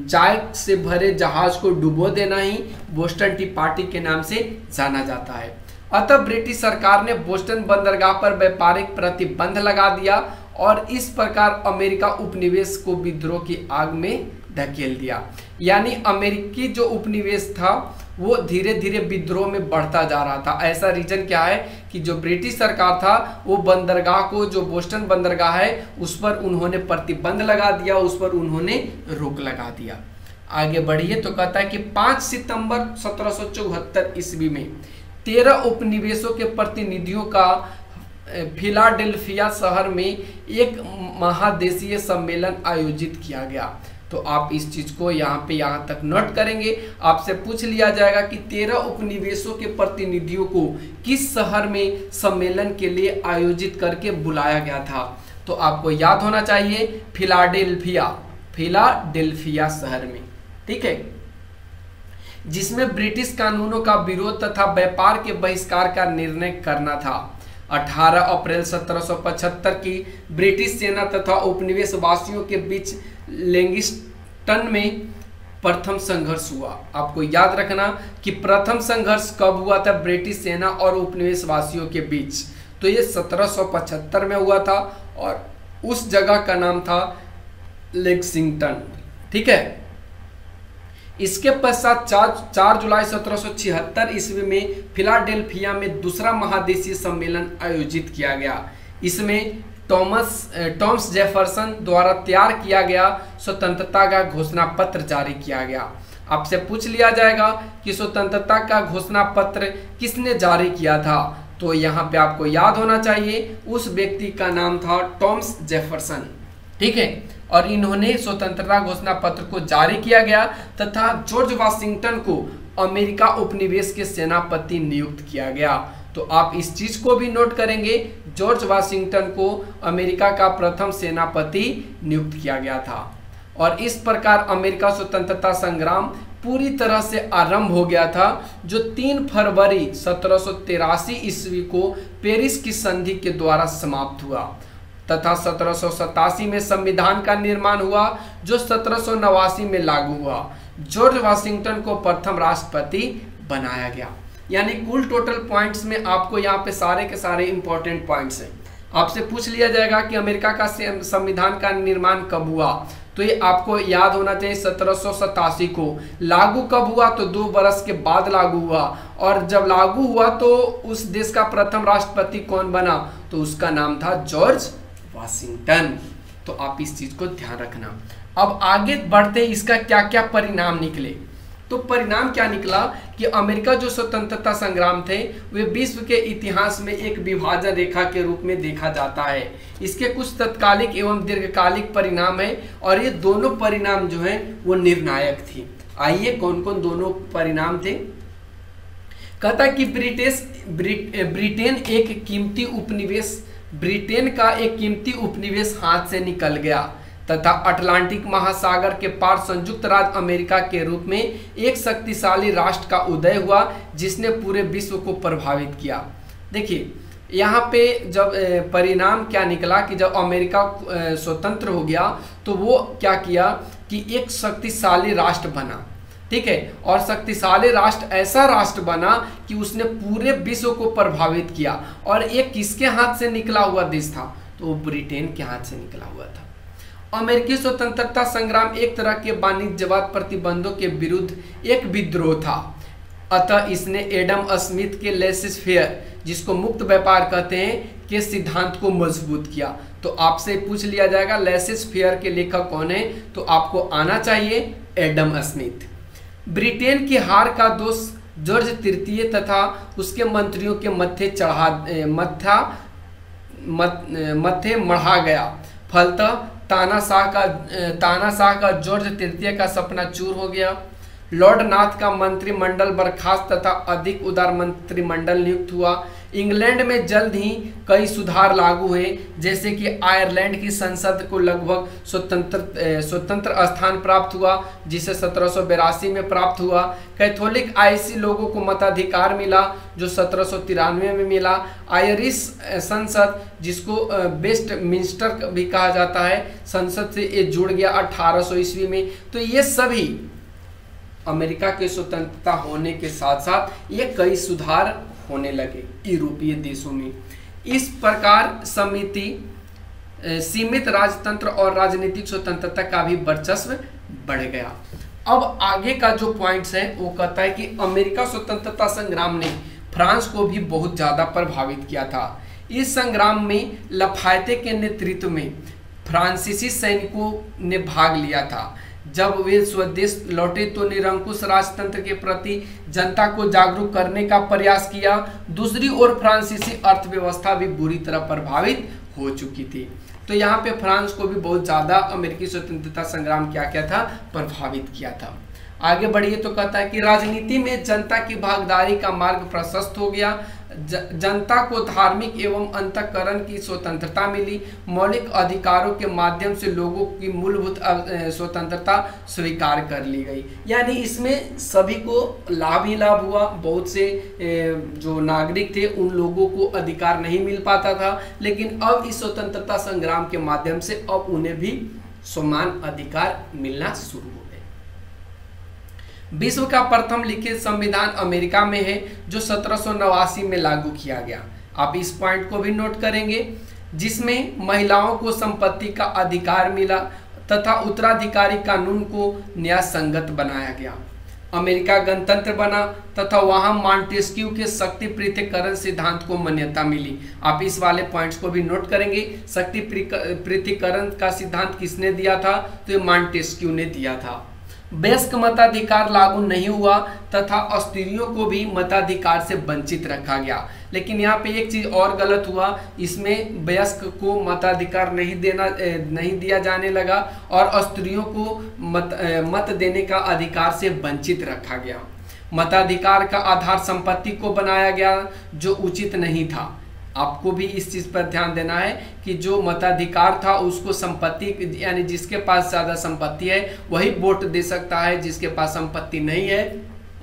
चाय से भरे जहाज को डुबो देना ही बोस्टन टी पार्टी के नाम से जाना जाता है। अतः ब्रिटिश सरकार ने बोस्टन बंदरगाह पर व्यापारिक प्रतिबंध लगा दिया और इस प्रकार अमेरिका उपनिवेश को विद्रोह की आग में धकेल दिया। यानी अमेरिकी जो उपनिवेश था वो धीरे धीरे विद्रोह में बढ़ता जा रहा था। ऐसा रीजन क्या है कि जो ब्रिटिश सरकार था वो बंदरगाह को, जो बोस्टन बंदरगाह है, उस पर उन्होंने प्रतिबंध लगा दिया, उस पर उन्होंने रोक लगा दिया। आगे बढ़िए तो कहता है कि 5 सितंबर 1774 ईस्वी में 13 उपनिवेशों के प्रतिनिधियों का फिलाडेल्फिया शहर में एक महादेशीय सम्मेलन आयोजित किया गया। तो आप इस चीज को यहाँ तक नोट करेंगे। आपसे पूछ लिया जाएगा कि 13 उपनिवेशों के प्रतिनिधियों को किस शहर में सम्मेलन के लिए आयोजित करके बुलाया गया था, तो आपको याद होना चाहिए फिलाडेल्फिया शहर में, ठीक है, जिसमें ब्रिटिश कानूनों का विरोध तथा व्यापार के बहिष्कार का निर्णय करना था। 18 अप्रैल 1775 की ब्रिटिश सेना तथा उपनिवेशवासियों के बीच लेंगिस्टन में प्रथम संघर्ष हुआ। आपको याद रखना कि प्रथम संघर्ष कब हुआ था, ब्रिटिश सेना और उपनिवेशवासियों के बीच, तो ये 1775 में हुआ था और उस जगह का नाम था लेक्सिंगटन, ठीक है। इसके पश्चात 4 जुलाई 1776 ईस्वी में फिलाडेल्फिया में दूसरा महादेशीय सम्मेलन आयोजित किया गया। इसमें टॉमस जेफरसन द्वारा तैयार किया गया स्वतंत्रता का घोषणा पत्र जारी किया गया। आपसे पूछ लिया जाएगा कि स्वतंत्रता का घोषणा पत्र किसने जारी किया था, तो यहाँ पे आपको याद होना चाहिए उस व्यक्ति का नाम था टॉमस जेफरसन, ठीक है। और इन्होंने स्वतंत्रता घोषणा पत्र को जारी किया गया तथा जॉर्ज वाशिंगटन को अमेरिका उपनिवेश के सेनापति नियुक्त किया गया। तो आप इस चीज को भी नोट करेंगे, जॉर्ज वाशिंगटन को अमेरिका का प्रथम सेनापति नियुक्त किया गया था। और इस प्रकार अमेरिका स्वतंत्रता संग्राम पूरी तरह से आरंभ हो गया था, जो 3 फरवरी 1783 ईस्वी को पेरिस की संधि के द्वारा समाप्त हुआ। तथा 1787 में संविधान का निर्माण हुआ जो 1789 में लागू हुआ। जॉर्ज वाशिंगटन को प्रथम राष्ट्रपति बनाया गया। यानी कुल टोटल पॉइंट्स में आपको यहाँ पे सारे के सारे इंपॉर्टेंट पॉइंट्स हैं। आपसे पूछ लिया जाएगा कि अमेरिका का संविधान का निर्माण कब हुआ, तो ये आपको याद होना चाहिए 1787 को। लागू कब हुआ, तो 2 बरस के बाद लागू हुआ। और जब लागू हुआ तो उस देश का प्रथम राष्ट्रपति कौन बना, तो उसका नाम था जॉर्ज वाशिंगटन। तो आप इस चीज को ध्यान रखना। अब आगे बढ़ते इसका क्या क्या परिणाम निकले। तो परिणाम क्या निकला कि अमेरिका जो स्वतंत्रता संग्राम थे वे विश्व के इतिहास में एक विभाजन रेखा के रूप में देखा जाता है। इसके कुछ तत्कालिक एवं दीर्घकालिक परिणाम है और ये दोनों परिणाम जो हैं वो निर्णायक थे। आइए कौन कौन दोनों परिणाम थे। कहता है कि ब्रिटेन का एक कीमती उपनिवेश हाथ से निकल गया तथा अटलांटिक महासागर के पार संयुक्त राज्य अमेरिका के रूप में एक शक्तिशाली राष्ट्र का उदय हुआ जिसने पूरे विश्व को प्रभावित किया। देखिए यहाँ पे जब परिणाम क्या निकला कि जब अमेरिका स्वतंत्र हो गया तो वो क्या किया कि एक शक्तिशाली राष्ट्र बना, ठीक है। और शक्तिशाली राष्ट्र ऐसा राष्ट्र बना कि उसने पूरे विश्व को प्रभावित किया। और एक किसके हाथ से निकला हुआ देश था, तो वो ब्रिटेन के हाथ से निकला हुआ था। अमेरिकी स्वतंत्रता संग्राम एक तरह के वाणिज्यवाद प्रतिबंधों के विरुद्ध एक विद्रोह था। अतः इसने एडम स्मिथ के लेसिस फेयर, जिसको मुक्त व्यापार कहते हैं, के सिद्धांत को मजबूत किया। तो आपसे पूछ लिया जाएगा लेसिस फेयर के लेखक कौन है, तो आपको आना चाहिए एडम स्मिथ। ब्रिटेन की हार का दोष जॉर्ज तृतीय तथा उसके मंत्रियों के मत्थे मढ़ा गया। फलतः तानाशाह का जॉर्ज तृतीय का सपना चूर हो गया। लॉर्ड नाथ का मंत्रिमंडल बर्खास्त तथा अधिक उदार मंत्रिमंडल नियुक्त हुआ। इंग्लैंड में जल्द ही कई सुधार लागू हुए, जैसे कि आयरलैंड की संसद को लगभग स्वतंत्र स्थान प्राप्त हुआ, जिसे 1782 में प्राप्त हुआ। कैथोलिक आयरिश लोगों को मताधिकार मिला, जो 1793 में मिला। आयरिश संसद, जिसको वेस्टमिंस्टर भी कहा जाता है, संसद से ये जुड़ गया 1800 ईस्वी में। तो ये सभी अमेरिका के स्वतंत्रता होने के साथ साथ ये कई सुधार होने लगे यूरोपीय देशों में। इस प्रकार सीमित राजतंत्र और राजनीतिक स्वतंत्रता का भी वर्चस्व बढ़ गया। अब आगे का जो पॉइंट्स है वो कहता है कि अमेरिका स्वतंत्रता संग्राम ने फ्रांस को भी बहुत ज्यादा प्रभावित किया था। इस संग्राम में लफायते के नेतृत्व में फ्रांसीसी सैनिकों ने भाग लिया था। जब वे स्वदेश लौटे तो निरंकुश राजतंत्र के प्रति जनता को जागरूक करने का प्रयास किया। दूसरी ओर फ्रांसीसी अर्थव्यवस्था भी बुरी तरह प्रभावित हो चुकी थी। तो यहाँ पे फ्रांस को भी बहुत ज़्यादा अमेरिकी स्वतंत्रता संग्राम क्या क्या था, प्रभावित किया था। आगे बढ़िए तो कहता है कि राजनीति में जनता की भागीदारी का मार्ग प्रशस्त हो गया। जनता को धार्मिक एवं अंतःकरण की स्वतंत्रता मिली। मौलिक अधिकारों के माध्यम से लोगों की मूलभूत स्वतंत्रता स्वीकार कर ली गई। यानी इसमें सभी को लाभ ही लाभ हुआ। बहुत से जो नागरिक थे उन लोगों को अधिकार नहीं मिल पाता था, लेकिन अब इस स्वतंत्रता संग्राम के माध्यम से अब उन्हें भी समान अधिकार मिलना शुरू हो गए। विश्व का प्रथम लिखित संविधान अमेरिका में है, जो 1789 में लागू किया गया। आप इस पॉइंट को भी नोट करेंगे, जिसमें महिलाओं को संपत्ति का अधिकार मिला तथा उत्तराधिकारी कानून को न्याय संगत बनाया गया। अमेरिका गणतंत्र बना तथा वहां मॉन्टेस्क्यू के शक्ति पृथक्करण सिद्धांत को मान्यता मिली। आप इस वाले पॉइंट्स को भी नोट करेंगे। शक्ति पृथक्करण का सिद्धांत किसने दिया था, तो ये मॉन्टेस्क्यू ने दिया था। वयस्क मताधिकार लागू नहीं हुआ तथा स्त्रियों को भी मताधिकार से वंचित रखा गया। लेकिन यहाँ पे एक चीज और गलत हुआ, इसमें वयस्क को मताधिकार नहीं दिया जाने लगा और स्त्रियों को मत देने का अधिकार से वंचित रखा गया। मताधिकार का आधार संपत्ति को बनाया गया, जो उचित नहीं था। आपको भी इस चीज पर ध्यान देना है कि जो मताधिकार था उसको संपत्ति, यानी जिसके पास ज्यादा संपत्ति है वही वोट दे सकता है, जिसके पास संपत्ति नहीं है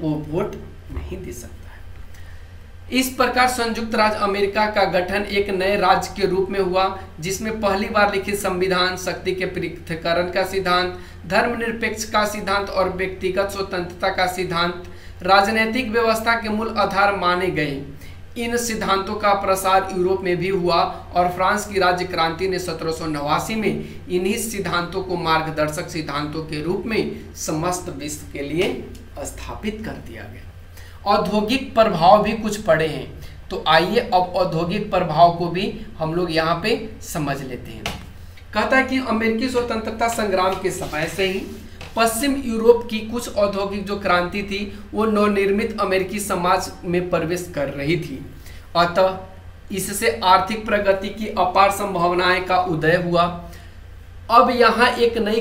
वो वोट नहीं दे सकता है। इस प्रकार संयुक्त राज्य अमेरिका का गठन एक नए राज्य के रूप में हुआ, जिसमें पहली बार लिखित संविधान, शक्ति के पृथक्करण का सिद्धांत, धर्मनिरपेक्ष का सिद्धांत और व्यक्तिगत स्वतंत्रता का सिद्धांत राजनीतिक व्यवस्था के मूल आधार माने गए। इन सिद्धांतों का प्रसार यूरोप में भी हुआ और फ्रांस की राज्य क्रांति ने 1789 में इन्हीं सिद्धांतों को मार्गदर्शक सिद्धांतों के रूप में समस्त विश्व के लिए स्थापित कर दिया गया। औद्योगिक प्रभाव भी कुछ पड़े हैं, तो आइए अब औद्योगिक प्रभाव को भी हम लोग यहाँ पे समझ लेते हैं। कहता है कि अमेरिकी स्वतंत्रता संग्राम के समय से ही पश्चिम यूरोप की कुछ औद्योगिक जो क्रांति थी वो नवनिर्मित अमेरिकी समाज में प्रवेश कर रही थी। अतः इससे आर्थिक प्रगति की अपार संभावनाएं का उदय हुआ। अब यहाँ एक नई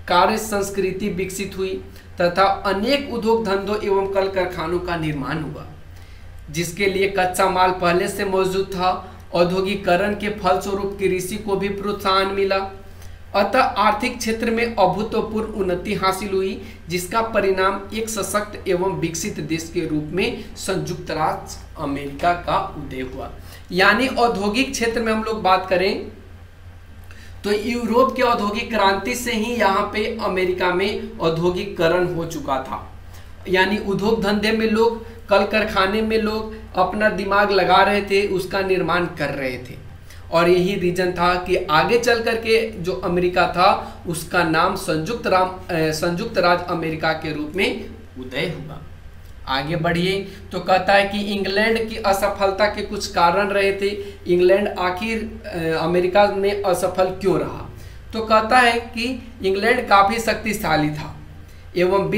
कार्य संस्कृति विकसित हुई तथा अनेक उद्योग धंधों एवं कल कारखानों का निर्माण हुआ, जिसके लिए कच्चा माल पहले से मौजूद था। औद्योगिकरण के फलस्वरूप कृषि को भी प्रोत्साहन मिला। अतः आर्थिक क्षेत्र में अभूतपूर्व उन्नति हासिल हुई, जिसका परिणाम एक सशक्त एवं विकसित देश के रूप में संयुक्त राज्य अमेरिका का उदय हुआ। यानी औद्योगिक क्षेत्र में हम लोग बात करें तो यूरोप के औद्योगिक क्रांति से ही यहाँ पे अमेरिका में औद्योगिकरण हो चुका था। यानी उद्योग धंधे में लोग, कल कारखाने में लोग अपना दिमाग लगा रहे थे, उसका निर्माण कर रहे थे। और यही रीजन था कि आगे चल करके जो अमेरिका था उसका नाम संयुक्त राज्य अमेरिका के रूप में उदय हुआ। आगे बढ़िए तो कहता है कि इंग्लैंड की असफलता के कुछ कारण रहे थे। इंग्लैंड आखिर अमेरिका में असफल क्यों रहा? तो कहता है कि इंग्लैंड काफ़ी शक्तिशाली था एवं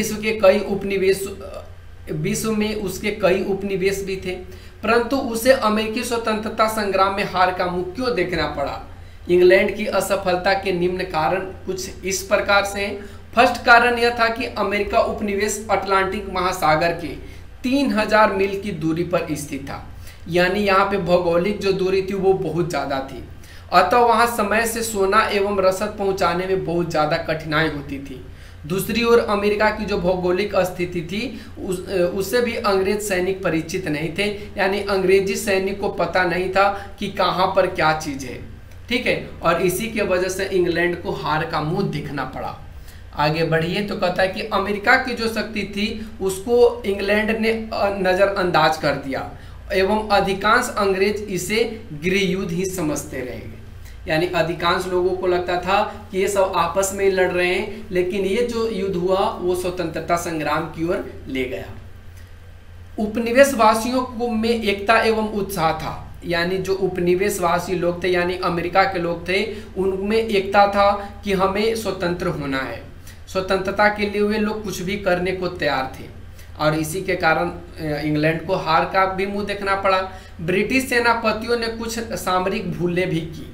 विश्व में उसके कई उपनिवेश भी थे, परंतु उसे अमेरिकी स्वतंत्रता संग्राम में हार का मुंह क्यों देखना पड़ा? इंग्लैंड की असफलता के निम्न कारण कुछ इस प्रकार से हैं। फर्स्ट कारण यह था कि अमेरिका उपनिवेश अटलांटिक महासागर के 3000 मील की दूरी पर स्थित था। यानी यहाँ पे भौगोलिक जो दूरी थी वो बहुत ज़्यादा थी। अतः वहाँ समय से सोना एवं रसद पहुँचाने में बहुत ज़्यादा कठिनाई होती थी। दूसरी ओर अमेरिका की जो भौगोलिक स्थिति थी उससे भी अंग्रेज सैनिक परिचित नहीं थे। यानी अंग्रेजी सैनिक को पता नहीं था कि कहाँ पर क्या चीज़ है। ठीक है, और इसी के वजह से इंग्लैंड को हार का मुंह देखना पड़ा। आगे बढ़िए तो कहता है कि अमेरिका की जो शक्ति थी उसको इंग्लैंड ने नज़रअंदाज कर दिया एवं अधिकांश अंग्रेज इसे गृह युद्ध ही समझते रहे। यानी अधिकांश लोगों को लगता था कि ये सब आपस में लड़ रहे हैं, लेकिन ये जो युद्ध हुआ वो स्वतंत्रता संग्राम की ओर ले गया। उपनिवेशवासियों को में एकता एवं उत्साह था। यानी जो उपनिवेशवासी लोग थे यानी अमेरिका के लोग थे, उनमें एकता था कि हमें स्वतंत्र होना है। स्वतंत्रता के लिए वे लोग कुछ भी करने को तैयार थे और इसी के कारण इंग्लैंड को हार का भी मुंह देखना पड़ा। ब्रिटिश सेनापतियों ने कुछ सामरिक भूलें भी की।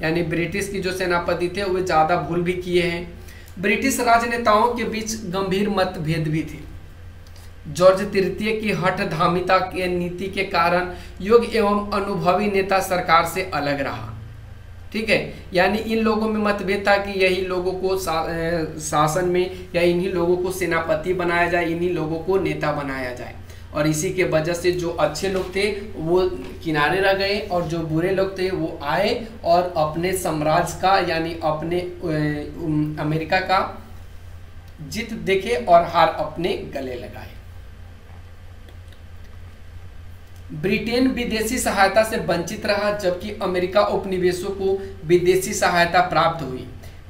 यानी ब्रिटिश की जो सेनापति थे वे ज़्यादा भूल भी किए हैं। ब्रिटिश राजनेताओं के बीच गंभीर मतभेद भी थे। जॉर्ज तृतीय की हठधामिता के नीति के कारण योग्य एवं अनुभवी नेता सरकार से अलग रहा। ठीक है, यानी इन लोगों में मतभेद था कि यही लोगों को शासन में या इन्हीं लोगों को सेनापति बनाया जाए, इन्हीं लोगों को नेता बनाया जाए। और इसी के वजह से जो अच्छे लोग थे वो किनारे रह गए और जो बुरे लोग थे वो आए और अपने साम्राज्य का यानी अपने अमेरिका का जीत देखे और हार अपने गले लगाए। ब्रिटेन विदेशी सहायता से वंचित रहा, जबकि अमेरिका उपनिवेशों को विदेशी सहायता प्राप्त हुई।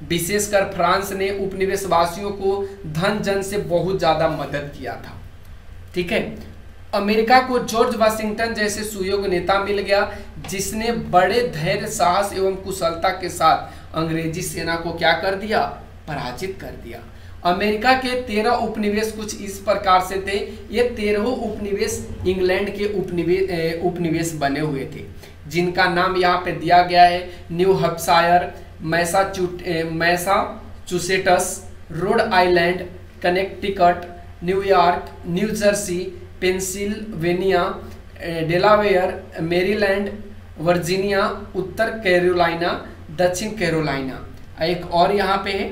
विशेषकर फ्रांस ने उपनिवेशवासियों को धन जन से बहुत ज़्यादा मदद किया था। ठीक है, अमेरिका को जॉर्ज वाशिंगटन जैसे सुयोग्य नेता मिल गया, जिसने बड़े धैर्य, साहस एवं कुशलता के साथ अंग्रेजी सेना को क्या कर दिया? पराजित कर दिया। अमेरिका के 13 उपनिवेश कुछ इस प्रकार से थे। ये 13 उपनिवेश इंग्लैंड के उपनिवेश बने हुए थे, जिनका नाम यहाँ पे दिया गया है New Hampshire, Massachusetts, Rhode Island, Connecticut, New York, New Jersey, Pennsylvania, Delaware, Maryland, Virginia, उत्तर कैरोलिना, दक्षिण कैरोलिना। एक और यहाँ पे है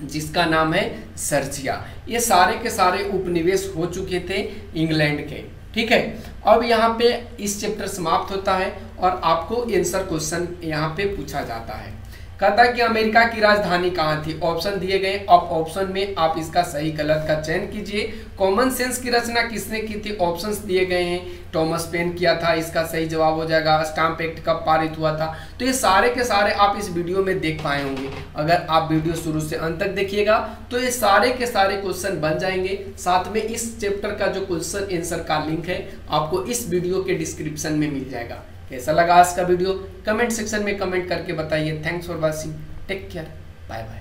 जिसका नाम है सर्जिया। ये सारे के सारे उपनिवेश हो चुके थे इंग्लैंड के। ठीक है, अब यहाँ पे इस चैप्टर समाप्त होता है और आपको आंसर क्वेश्चन यहाँ पे पूछा जाता है। कहता है कि अमेरिका की राजधानी कहाँ थी। ऑप्शन दिए गए, अब ऑप्शन में आप इसका सही गलत का चयन कीजिए। कॉमन सेंस की रचना किसने की थी, ऑप्शंस दिए गए हैं, थॉमस पेन किया था, इसका सही जवाब हो जाएगा। स्टाम्प एक्ट कब पारित हुआ था। तो ये सारे के सारे आप इस वीडियो में देख पाए होंगे। अगर आप वीडियो शुरू से अंत तक देखिएगा तो ये सारे के सारे क्वेश्चन बन जाएंगे। साथ में इस चैप्टर का जो क्वेश्चन आंसर का लिंक है आपको इस वीडियो के डिस्क्रिप्शन में मिल जाएगा। कैसा लगा आज का वीडियो कमेंट सेक्शन में कमेंट करके बताइए। Thanks for watching, take care, bye bye.